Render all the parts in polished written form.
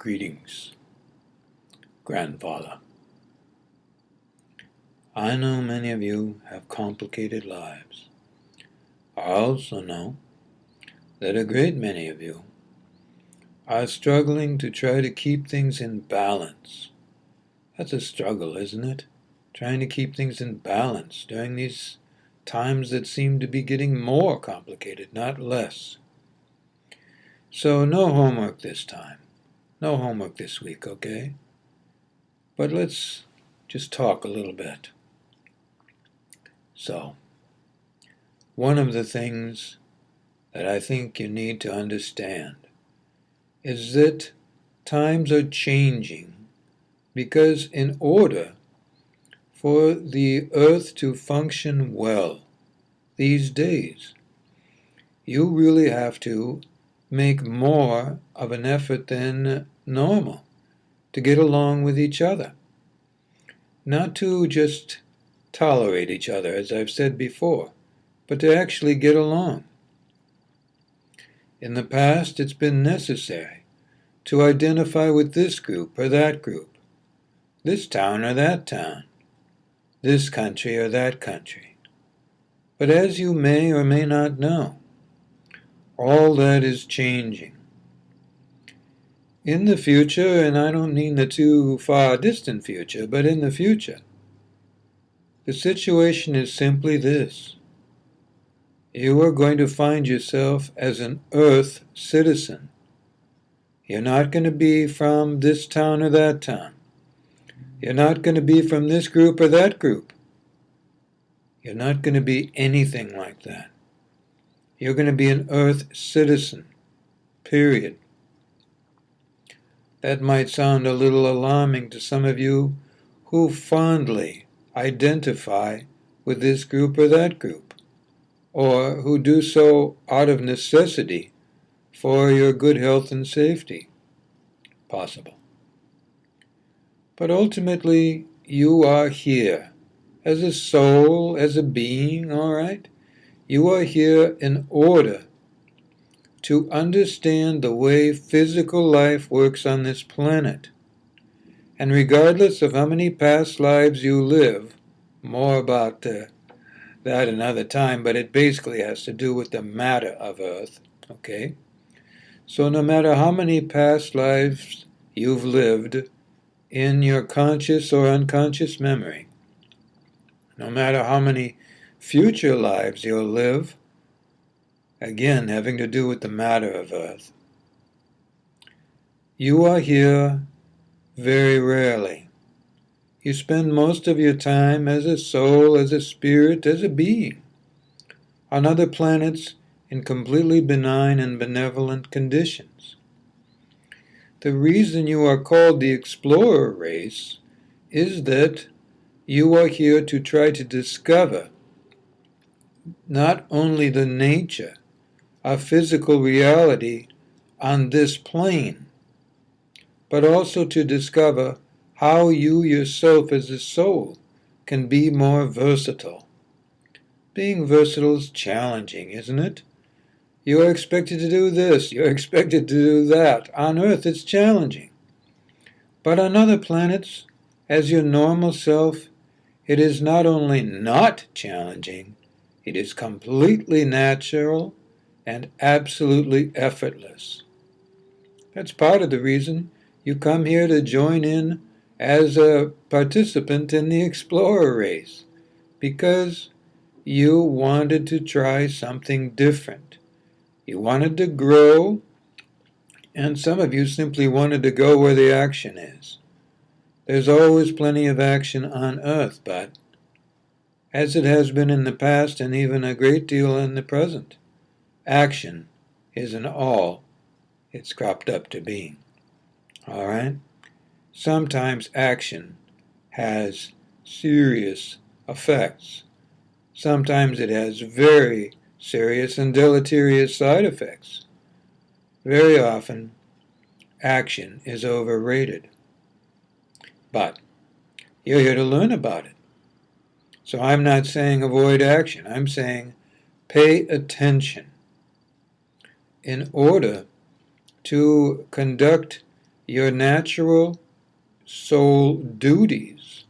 Greetings, Grandfather. I know many of you have complicated lives. I also know that a great many of you are struggling to try to keep things in balance. That's a struggle, isn't it? Trying to keep things in balance during these times that seem to be getting more complicated, not less. So no homework this time. No homework this week, okay? But let's just talk a little bit. So, one of the things that I think you need to understand is that times are changing because in order for the earth to function well these days, you really have to make more of an effort than normal to get along with each other. Not to just tolerate each other, as I've said before, but to actually get along. In the past, it's been necessary to identify with this group or that group, this town or that town, this country or that country. But as you may or may not know, all that is changing. In the future, and I don't mean the too far distant future, but in the future, the situation is simply this. You are going to find yourself as an Earth citizen. You're not going to be from this town or that town. You're not going to be from this group or that group. You're not going to be anything like that. You're going to be an Earth citizen, period. That might sound a little alarming to some of you who fondly identify with this group or that group, or who do so out of necessity for your good health and safety. Possible. But ultimately, you are here as a soul, as a being, all right? You are here in order to understand the way physical life works on this planet. And regardless of how many past lives you live, more about that another time, but it basically has to do with the matter of Earth, okay? So no matter how many past lives you've lived in your conscious or unconscious memory, no matter how many future lives you'll live, again having to do with the matter of Earth, you are here very rarely. You spend most of your time as a soul, as a spirit, as a being, on other planets in completely benign and benevolent conditions. The reason you are called the explorer race is that you are here to try to discover not only the nature of physical reality on this plane, but also to discover how you yourself as a soul can be more versatile. Being versatile is challenging, isn't it? You are expected to do this, you're expected to do that. On Earth, it's challenging. But on other planets, as your normal self, it is not only not challenging, it is completely natural and absolutely effortless. That's part of the reason you come here to join in as a participant in the explorer race, because you wanted to try something different. You wanted to grow, and some of you simply wanted to go where the action is. There's always plenty of action on Earth, but as it has been in the past and even a great deal in the present, action isn't all it's cropped up to be. All right? Sometimes action has serious effects. Sometimes it has very serious and deleterious side effects. Very often, action is overrated. But you're here to learn about it. So I'm not saying avoid action. I'm saying pay attention in order to conduct your natural soul duties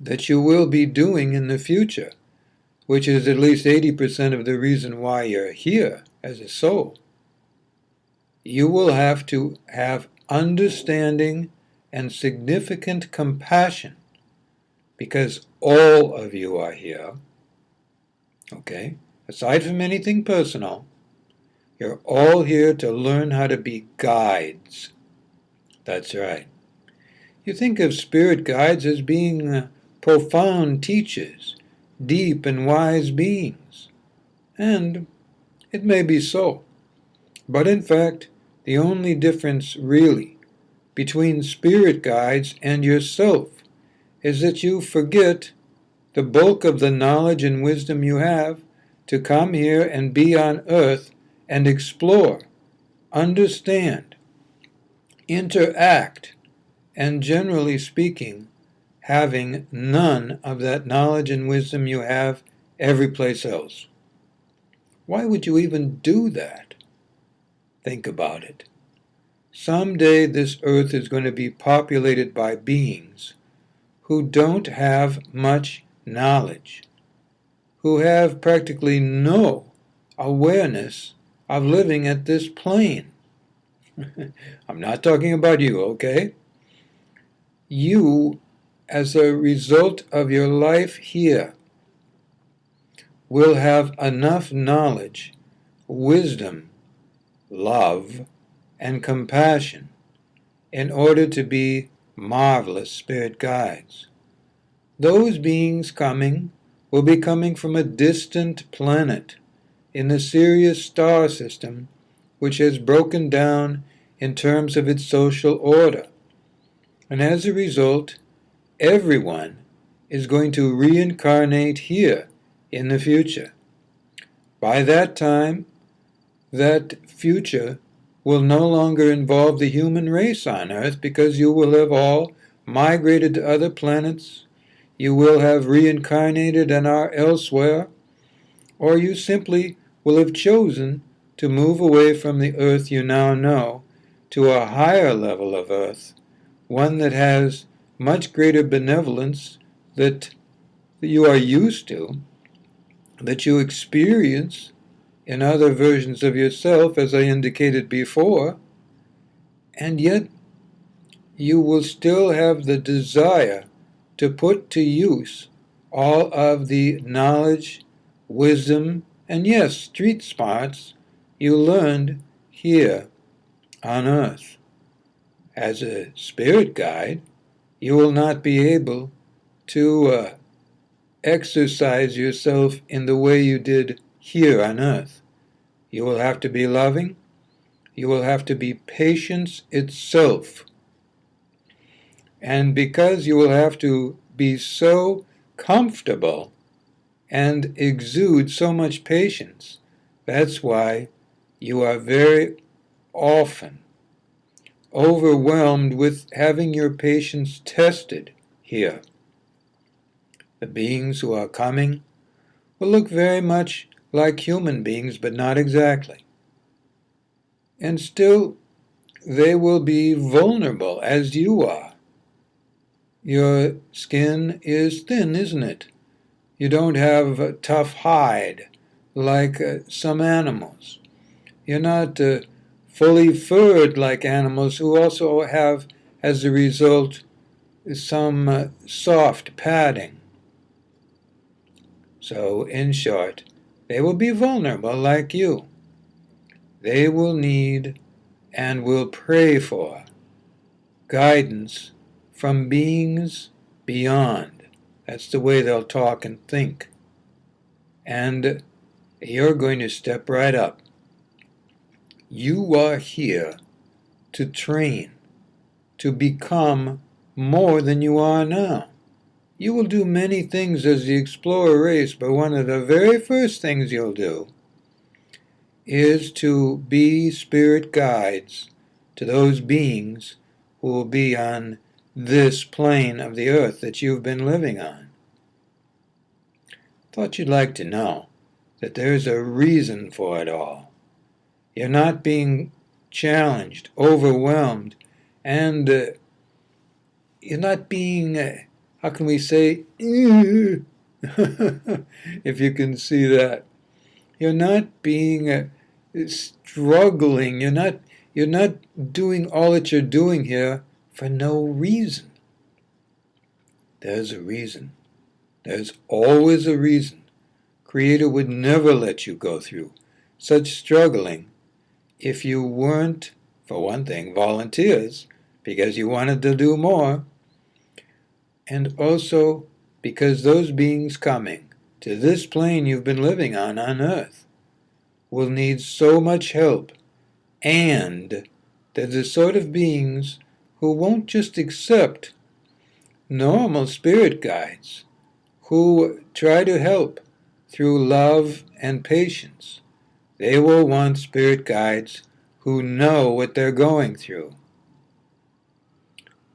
that you will be doing in the future, which is at least 80% of the reason why you're here as a soul. You will have to have understanding and significant compassion, because all of you are here, okay? Aside from anything personal, you're all here to learn how to be guides. That's right. You think of spirit guides as being profound teachers, deep and wise beings. And it may be so. But in fact, the only difference really between spirit guides and yourself is that you forget the bulk of the knowledge and wisdom you have to come here and be on earth and explore, understand, interact, and generally speaking, having none of that knowledge and wisdom you have every place else. Why would you even do that? Think about it. Someday this earth is going to be populated by beings who don't have much knowledge, who have practically no awareness of living at this plane. I'm not talking about you, okay? You, as a result of your life here, will have enough knowledge, wisdom, love, and compassion in order to be marvelous spirit guides. Those beings coming will be coming from a distant planet in the Sirius star system, which has broken down in terms of its social order. And as a result, everyone is going to reincarnate here in the future. By that time, that future will no longer involve the human race on Earth, because you will have all migrated to other planets, you will have reincarnated and are elsewhere, or you simply will have chosen to move away from the Earth you now know to a higher level of Earth, one that has much greater benevolence that you are used to, that you experience in other versions of yourself, as I indicated before, and yet you will still have the desire to put to use all of the knowledge, wisdom, and yes, street smarts you learned here on Earth. As a spirit guide, you will not be able to exercise yourself in the way you did here on Earth. You will have to be loving. You will have to be patience itself. And because you will have to be so comfortable and exude so much patience, that's why you are very often overwhelmed with having your patience tested here. The beings who are coming will look very much like human beings, but not exactly. And still, they will be vulnerable as you are. Your skin is thin, isn't it? You don't have a tough hide like some animals. You're not fully furred like animals who also have, as a result, some soft padding. So, in short, they will be vulnerable like you. They will need and will pray for guidance from beings beyond. That's the way they'll talk and think. And you're going to step right up. You are here to train, to become more than you are now. You will do many things as the explorer race, but one of the very first things you'll do is to be spirit guides to those beings who will be on this plane of the earth that you've been living on. Thought you'd like to know that there's a reason for it all. You're not being challenged, overwhelmed, And you're not being, how can we say, if you can see that. You're not being struggling. You're not doing all that you're doing here for no reason. There's a reason. There's always a reason. Creator would never let you go through such struggling if you weren't, for one thing, volunteers, because you wanted to do more, and also because those beings coming to this plane you've been living on Earth will need so much help, and they're the sort of beings who won't just accept normal spirit guides, who try to help through love and patience. They will want spirit guides who know what they're going through.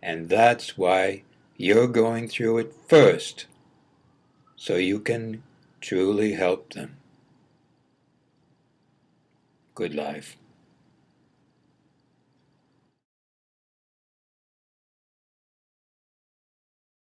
And that's why you're going through it first, so you can truly help them. Good life.